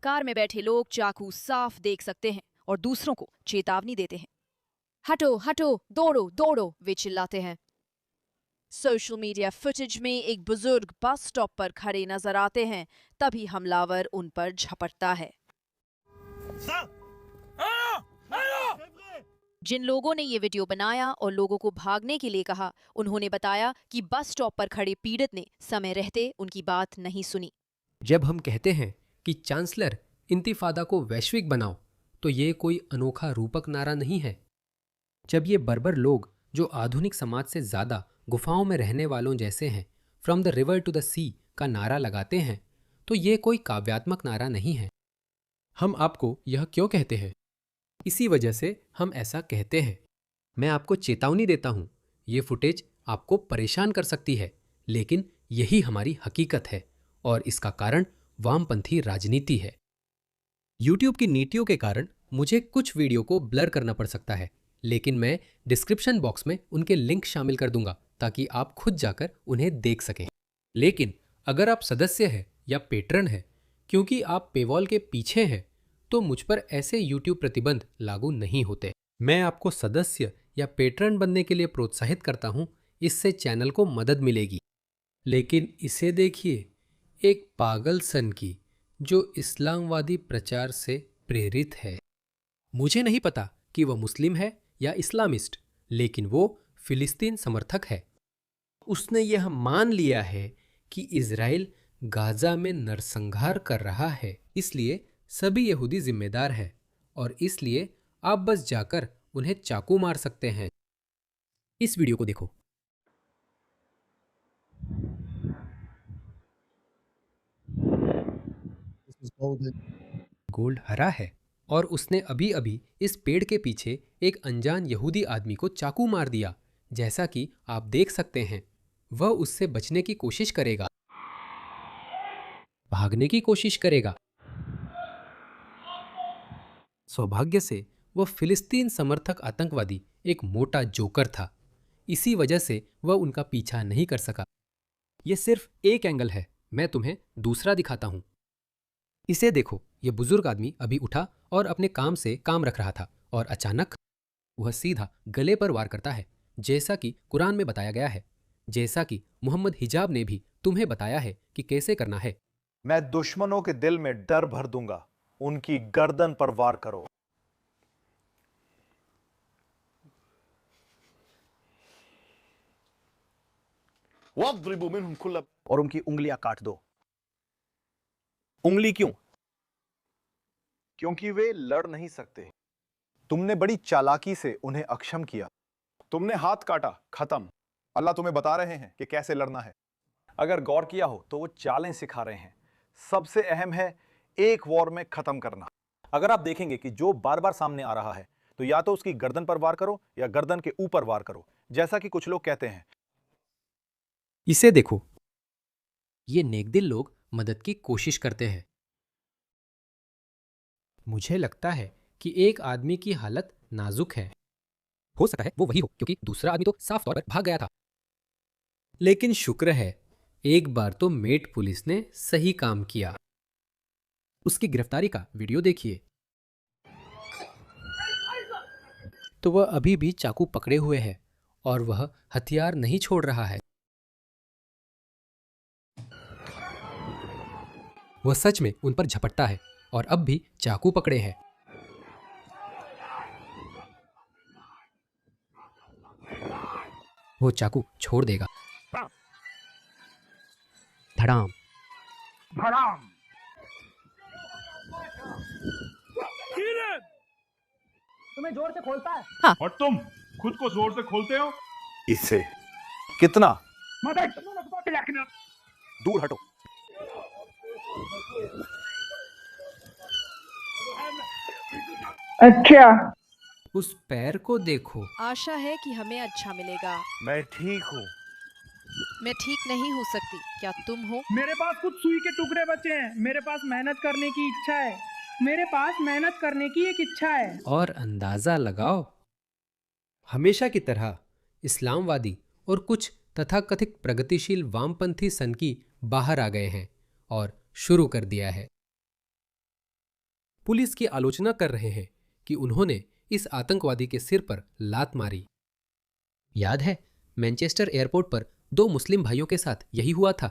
Car में बैठे लोग चाकू साफ देख सकते हैं और दूसरों को चेतावनी देते हैं। हटो हटो, दौड़ो दौड़ो, वे चिल्लाते हैं। सोशल मीडिया फुटेज में एक बुजुर्ग बस स्टॉप पर खड़े नजर आते हैं, तभी हमलावर उन पर झपटता है। जिन लोगों ने ये वीडियो बनाया और लोगों को भागने के लिए कहा, उन्होंने बताया कि बस स्टॉप पर खड़े पीड़ित ने समय रहते उनकी बात नहीं सुनी। जब हम कहते हैं कि चांसलर इंतिफादा को वैश्विक बनाओ, तो ये कोई अनोखा रूपक नारा नहीं है। जब ये बर्बर लोग जो आधुनिक समाज से ज़्यादा गुफाओं में रहने वालों जैसे हैं, from the river to the sea का नारा लगाते हैं, तो ये कोई काव्यात्मक नारा नहीं है। हम आपको यह क्यों कहते हैं? इसी वजह से हम ऐसा कहते हैं। मैं आपको चेतावनी देता हूँ, ये फुटेज आपको परेशान कर सकती है, लेकिन यही हमारी हकीकत है और इसका कारण वामपंथी राजनीति है। YouTube की नीतियों के कारण मुझे कुछ वीडियो को ब्लर करना पड़ सकता है, लेकिन मैं डिस्क्रिप्शन बॉक्स में उनके लिंक शामिल कर दूंगा ताकि आप खुद जाकर उन्हें देख सकें। लेकिन अगर आप सदस्य हैं या पेट्रन हैं, क्योंकि आप पेवॉल के पीछे हैं, तो मुझ पर ऐसे YouTube प्रतिबंध लागू नहीं होते। मैं आपको सदस्य या पेट्रन बनने के लिए प्रोत्साहित करता हूं, इससे चैनल को मदद मिलेगी। लेकिन इसे देखिए, एक पागल सन की जो इस्लामवादी प्रचार से प्रेरित है। मुझे नहीं पता कि वह मुस्लिम है या इस्लामिस्ट, लेकिन वो फिलिस्तीन समर्थक है। उसने यह मान लिया है कि इजराइल गाजा में नरसंहार कर रहा है, इसलिए सभी यहूदी जिम्मेदार हैं और इसलिए आप बस जाकर उन्हें चाकू मार सकते हैं। इस वीडियो को देखो। गोल्ड हरा है और उसने अभी अभी इस पेड़ के पीछे एक अनजान यहूदी आदमी को चाकू मार दिया। जैसा कि आप देख सकते हैं, वह उससे बचने की कोशिश करेगा, भागने की कोशिश करेगा। सौभाग्य से वह फिलिस्तीन समर्थक आतंकवादी एक मोटा जोकर था, इसी वजह से वह उनका पीछा नहीं कर सका। यह सिर्फ एक एंगल है, मैं तुम्हें दूसरा दिखाता हूं। इसे देखो, यह बुजुर्ग आदमी अभी उठा और अपने काम से काम रख रहा था और अचानक वह सीधा गले पर वार करता है, जैसा कि कुरान में बताया गया है, जैसा कि मोहम्मद हिजाब ने भी तुम्हें बताया है कि कैसे करना है। मैं दुश्मनों के दिल में डर भर दूंगा, उनकी गर्दन पर वार करो। और उनकी उंगलियां काट दो। उंगली क्यों? क्योंकि वे लड़ नहीं सकते। तुमने बड़ी चालाकी से उन्हें अक्षम किया। तुमने हाथ काटा, खत्म। अल्लाह तुम्हें बता रहे हैं कि कैसे लड़ना है। अगर गौर किया हो तो वो चालें सिखा रहे हैं। सबसे अहम है एक वॉर में खत्म करना। अगर आप देखेंगे कि जो बार बार सामने आ रहा है, तो या तो उसकी गर्दन पर वार करो या गर्दन के ऊपर वार करो, जैसा कि कुछ लोग कहते हैं। इसे देखो, ये नेकदिल लोग मदद की कोशिश करते हैं। मुझे लगता है कि एक आदमी की हालत नाजुक है। हो सकता है वो वही हो, क्योंकि दूसरा आदमी तो साफ तौर पर भाग गया था। लेकिन शुक्र है, एक बार तो मेट पुलिस ने सही काम किया। उसकी गिरफ्तारी का वीडियो देखिए। तो वह अभी भी चाकू पकड़े हुए है और वह हथियार नहीं छोड़ रहा है। वह सच में उन पर झपटता है और अब भी चाकू पकड़े है। वो चाकू छोड़ देगा। धड़ाम। धड़ाम। तुम्हें जोर से खोलता है। हाँ। और तुम खुद को जोर से खोलते हो। इससे कितना? मदद। दूर हटो। अच्छा, उस पैर को देखो। आशा है कि हमें अच्छा मिलेगा। मैं ठीक हूं। मैं ठीक नहीं हो सकती, क्या तुम हो? मेरे पास कुछ सुई के टुकड़े बचे हैं। मेरे पास मेहनत करने की इच्छा है। मेरे पास मेहनत करने की एक इच्छा है। और अंदाजा लगाओ, हमेशा की तरह इस्लामवादी और कुछ तथाकथित प्रगतिशील वामपंथी सनकी बाहर आ गए हैं और शुरू कर दिया है। पुलिस की आलोचना कर रहे हैं कि उन्होंने इस आतंकवादी के सिर पर लात मारी। याद है, मैनचेस्टर एयरपोर्ट पर 2 मुस्लिम भाइयों के साथ यही हुआ था।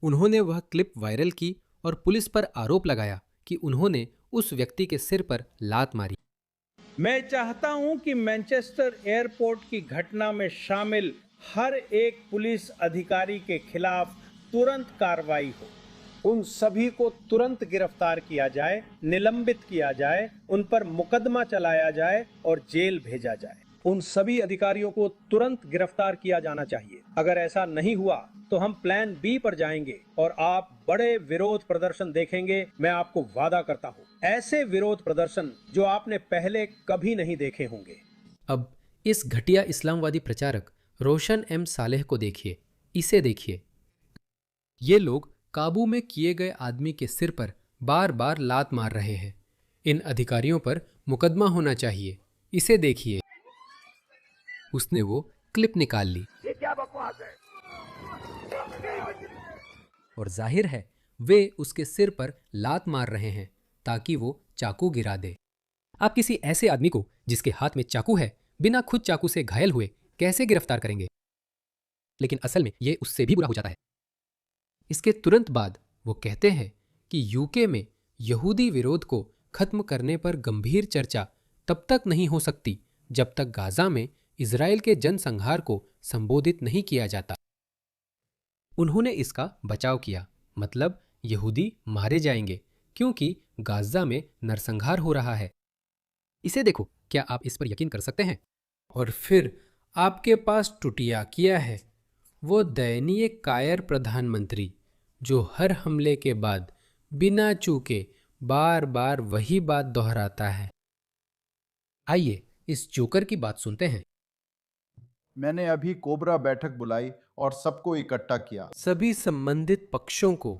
उन्होंने वह क्लिप वायरल की और पुलिस पर आरोप लगाया कि उन्होंने उस व्यक्ति के सिर पर लात मारी। मैं चाहता हूं कि मैनचेस्टर एयरपोर्ट की घटना में शामिल हर एक पुलिस अधिकारी के खिलाफ तुरंत कार्रवाई हो। उन सभी को तुरंत गिरफ्तार किया जाए, निलंबित किया जाए, उन पर मुकदमा चलाया जाए और जेल भेजा जाए। उन सभी अधिकारियों को तुरंत गिरफ्तार किया जाना चाहिए। अगर ऐसा नहीं हुआ तो हम प्लान बी पर जाएंगे और आप बड़े विरोध प्रदर्शन देखेंगे। मैं आपको वादा करता हूं, ऐसे विरोध प्रदर्शन जो आपने पहले कभी नहीं देखे होंगे। अब इस घटिया इस्लामवादी प्रचारक रोशन एम सालेह को देखिए, इसे देखिए। ये लोग काबू में किए गए आदमी के सिर पर बार बार लात मार रहे हैं। इन अधिकारियों पर मुकदमा होना चाहिए, इसे देखिए। उसने वो क्लिप निकाल ली। ये क्या बकवास है? और जाहिर है वे उसके सिर पर लात मार रहे हैं ताकि वो चाकू गिरा दे। आप किसी ऐसे आदमी को जिसके हाथ में चाकू है बिना खुद चाकू से घायल हुए कैसे गिरफ्तार करेंगे? लेकिन असल में ये उससे भी बुरा हो जाता है। इसके तुरंत बाद वो कहते हैं कि यूके में यहूदी विरोध को खत्म करने पर गंभीर चर्चा तब तक नहीं हो सकती जब तक गाजा में इजराइल के जनसंहार को संबोधित नहीं किया जाता। उन्होंने इसका बचाव किया, मतलब यहूदी मारे जाएंगे क्योंकि गाजा में नरसंहार हो रहा है। इसे देखो, क्या आप इस पर यकीन कर सकते हैं? और फिर आपके पास टुटिया किया है, वो दयनीय कायर प्रधानमंत्री जो हर हमले के बाद बिना चूके बार बार वही बात दोहराता है। आइए इस जोकर की बात सुनते हैं। मैंने अभी कोबरा बैठक बुलाई और सबको इकट्ठा किया, सभी संबंधित पक्षों को,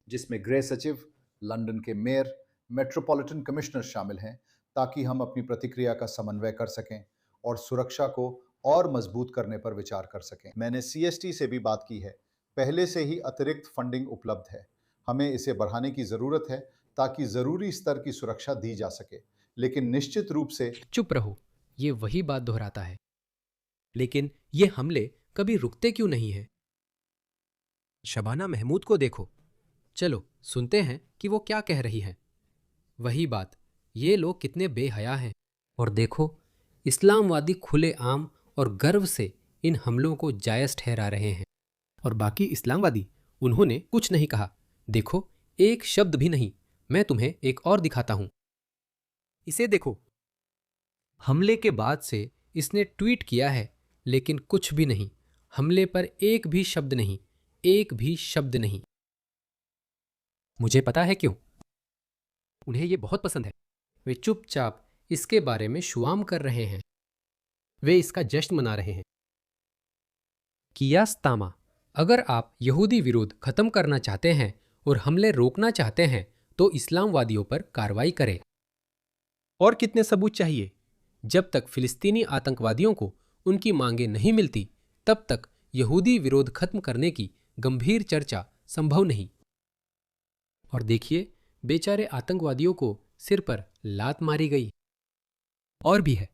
जिसमें गृह सचिव, लंदन के मेयर, मेट्रोपॉलिटन कमिश्नर शामिल हैं, ताकि हम अपनी प्रतिक्रिया का समन्वय कर सकें और सुरक्षा को और मजबूत करने पर विचार कर सकें। मैंने सीएसटी से भी बात की है। पहले से ही अतिरिक्त फंडिंग उपलब्ध है। हमें इसे बढ़ाने की ज़रूरत है ताकि ज़रूरी स्तर की सुरक्षा दी जा सके, लेकिन निश्चित रूप से। चुप रहो, ये वही बात दोहराता है। लेकिन ये हमले कभी रुकते क्यों नहीं हैं? शबाना महमूद को देखो। चलो सुनते हैं कि वो क्या कह रही हैं। वही बात, ये लोग कितने बेहया हैं। और देखो, इस्लामवादी खुलेआम और गर्व से इन हमलों को जायज़ ठहरा रहे हैं। और बाकी इस्लामवादी, उन्होंने कुछ नहीं कहा। देखो, एक शब्द भी नहीं। मैं तुम्हें एक और दिखाता हूं। इसे देखो। हमले के बाद से इसने ट्वीट किया है, लेकिन कुछ भी नहीं। हमले पर एक भी शब्द नहीं, एक भी शब्द नहीं। मुझे पता है क्यों। उन्हें यह बहुत पसंद है। वे चुपचाप इसके बारे में शुआम कर रहे हैं। वे इसका जश्न मना रहे हैं। कियास तामा, अगर आप यहूदी विरोध खत्म करना चाहते हैं और हमले रोकना चाहते हैं तो इस्लामवादियों पर कार्रवाई करें। और कितने सबूत चाहिए? जब तक फिलिस्तीनी आतंकवादियों को उनकी मांगें नहीं मिलती, तब तक यहूदी विरोध खत्म करने की गंभीर चर्चा संभव नहीं। और देखिए, बेचारे आतंकवादियों को सिर पर लात मारी गई। और भी है।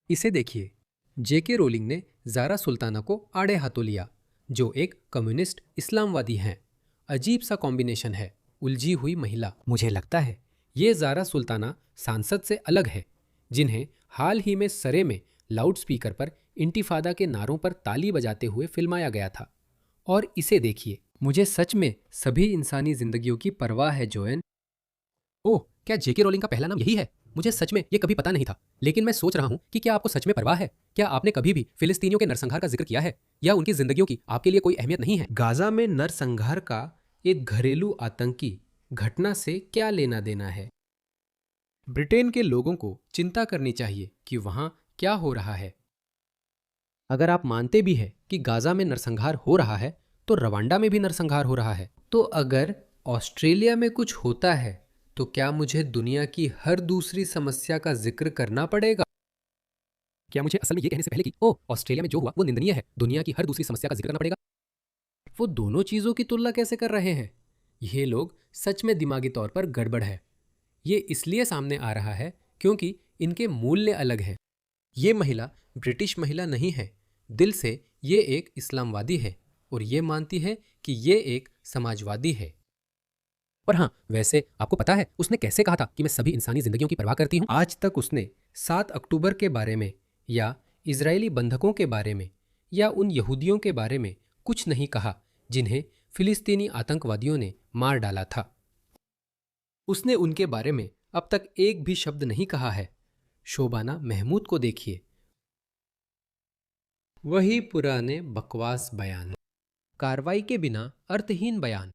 इसे देखिए। जेके रोलिंग ने ज़ारा सुल्ताना को आड़े हाथों लिया, जो एक कम्युनिस्ट इस्लामवादी हैं। अजीब सा कॉम्बिनेशन है, उलझी हुई महिला। मुझे लगता है ये ज़ारा सुल्ताना सांसद से अलग है, जिन्हें हाल ही में सरे में लाउडस्पीकर पर इंटिफादा के नारों पर ताली बजाते हुए फिल्माया गया था। और इसे देखिए। मुझे सच में सभी इंसानी जिंदगियों की परवाह है, जोएन। ओह, क्या जेके रोलिंग का पहला नाम यही है? मुझे सच में ये कभी पता नहीं था। लेकिन मैं सोच रहा हूँ कि क्या आपको सच में परवाह है? क्या आपने कभी भी फिलिस्तीनियों के नरसंहार का जिक्र किया है, या उनकी जिंदगियों की आपके लिए कोई अहमियत नहीं है? गाजा में नरसंहार का एक घरेलू आतंकी घटना से क्या लेना देना है? ब्रिटेन के लोगों को चिंता करनी चाहिए कि वहां क्या हो रहा है। अगर आप मानते भी हैं कि गाजा में नरसंहार हो रहा है, तो रवांडा में भी नरसंहार हो रहा है। तो अगर ऑस्ट्रेलिया में कुछ होता है, तो क्या मुझे दुनिया की हर दूसरी समस्या का जिक्र करना पड़ेगा? क्या मुझे असल में ये कहने से पहले कि ओह, ऑस्ट्रेलिया में जो हुआ वो निंदनीय है, दुनिया की हर दूसरी समस्या का जिक्र करना पड़ेगा? वो दोनों चीजों की तुलना कैसे कर रहे हैं? ये लोग सच में दिमागी तौर पर गड़बड़ है। ये इसलिए सामने आ रहा है क्योंकि इनके मूल्य अलग हैं। ये महिला ब्रिटिश महिला नहीं है, दिल से ये एक इस्लामवादी है और ये मानती है कि ये एक समाजवादी है। और हाँ, वैसे आपको पता है उसने कैसे कहा था कि मैं सभी इंसानी जिंदगियों की परवाह करती हूँ? आज तक उसने 7 अक्टूबर के बारे में या इजरायली बंधकों के बारे में या उन यहूदियों के बारे में कुछ नहीं कहा जिन्हें फिलिस्तीनी आतंकवादियों ने मार डाला था। उसने उनके बारे में अब तक एक भी शब्द नहीं कहा है। शोबाना महमूद को देखिए, वही पुराने बकवास बयान, कार्रवाई के बिना अर्थहीन बयान।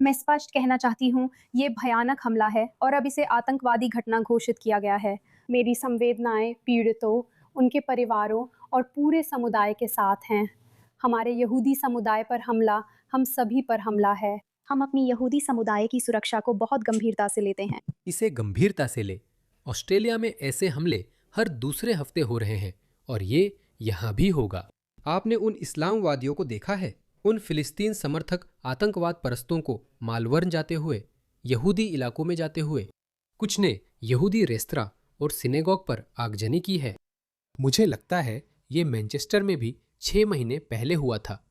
मैं स्पष्ट कहना चाहती हूँ, ये भयानक हमला है और अब इसे आतंकवादी घटना घोषित किया गया है। मेरी संवेदनाएं पीड़ितों, उनके परिवारों और पूरे समुदाय के साथ हैं। हमारे यहूदी समुदाय पर हमला हम सभी पर हमला है। हम अपनी यहूदी समुदाय की सुरक्षा को बहुत गंभीरता से लेते हैं। इसे गंभीरता से ले। ऑस्ट्रेलिया में ऐसे हमले हर दूसरे हफ्ते हो रहे हैं और ये यहाँ भी होगा। आपने उन इस्लामवादियों को देखा है, उन फिलिस्तीन समर्थक आतंकवाद परस्तों को मालवर्न जाते हुए, यहूदी इलाकों में जाते हुए। कुछ ने यहूदी रेस्तरां और सिनेगॉग पर आगजनी की है। मुझे लगता है ये मैनचेस्टर में भी 6 महीने पहले हुआ था।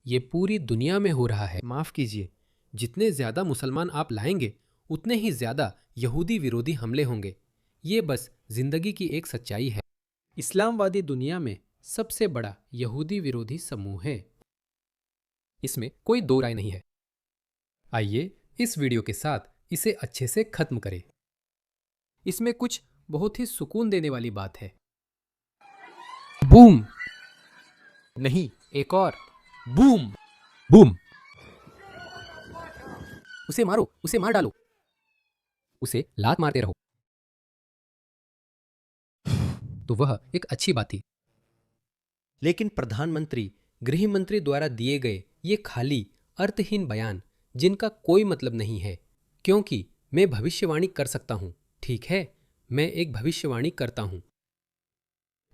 ये पूरी दुनिया में हो रहा है। माफ़ कीजिए, जितने ज़्यादा मुसलमान आप लाएंगे उतने ही ज़्यादा यहूदी विरोधी हमले होंगे। ये बस जिंदगी की एक सच्चाई है। इस्लामवादी दुनिया में सबसे बड़ा यहूदी विरोधी समूह है, इसमें कोई दो राय नहीं है। आइए इस वीडियो के साथ इसे अच्छे से खत्म करें। इसमें कुछ बहुत ही सुकून देने वाली बात है। बूम नहीं, एक और बूम। बूम। उसे मारो, उसे मार डालो, उसे लात मारते रहो। तो वह एक अच्छी बात थी। लेकिन प्रधानमंत्री, गृह मंत्री द्वारा दिए गए ये खाली अर्थहीन बयान जिनका कोई मतलब नहीं है, क्योंकि मैं भविष्यवाणी कर सकता हूं। ठीक है, मैं एक भविष्यवाणी करता हूं।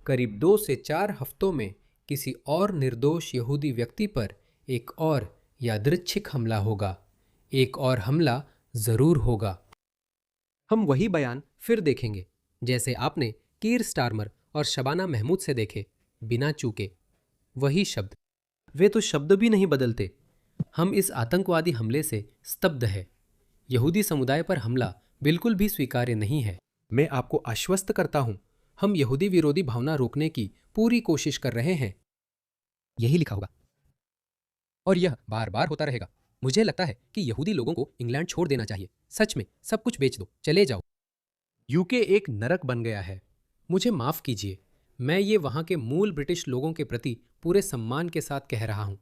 करीब 2 से 4 हफ्तों में किसी और निर्दोष यहूदी व्यक्ति पर एक और यादृच्छिक हमला होगा। एक और हमला जरूर होगा। हम वही बयान फिर देखेंगे जैसे आपने कीर स्टारमर और शबाना महमूद से देखे, बिना चूके। वही शब्द, वे तो शब्द भी नहीं बदलते। हम इस आतंकवादी हमले से स्तब्ध है। यहूदी समुदाय पर हमला बिल्कुल भी स्वीकार्य नहीं है। मैं आपको आश्वस्त करता हूं, हम यहूदी विरोधी भावना रोकने की पूरी कोशिश कर रहे हैं। यही लिखा होगा और यह बार बार होता रहेगा। मुझे लगता है कि यहूदी लोगों को इंग्लैंड छोड़ देना चाहिए। सच में, सब कुछ बेच दो, चले जाओ। यूके एक नरक बन गया है। मुझे माफ कीजिए, मैं ये वहां के मूल ब्रिटिश लोगों के प्रति पूरे सम्मान के साथ कह रहा हूं।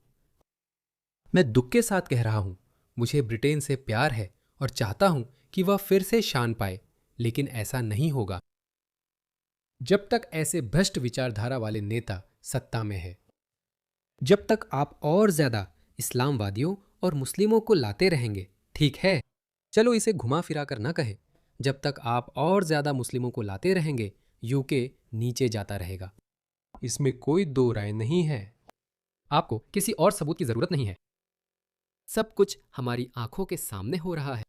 मैं दुख के साथ कह रहा हूं। मुझे ब्रिटेन से प्यार है और चाहता हूं कि वह फिर से शान पाए, लेकिन ऐसा नहीं होगा जब तक ऐसे भ्रष्ट विचारधारा वाले नेता सत्ता में है। जब तक आप और ज्यादा इस्लामवादियों और मुस्लिमों को लाते रहेंगे, ठीक है, चलो इसे घुमा फिरा कर ना कहे, जब तक आप और ज्यादा मुस्लिमों को लाते रहेंगे, यूके नीचे जाता रहेगा। इसमें कोई दो राय नहीं है। आपको किसी और सबूत की जरूरत नहीं है। सब कुछ हमारी आंखों के सामने हो रहा है।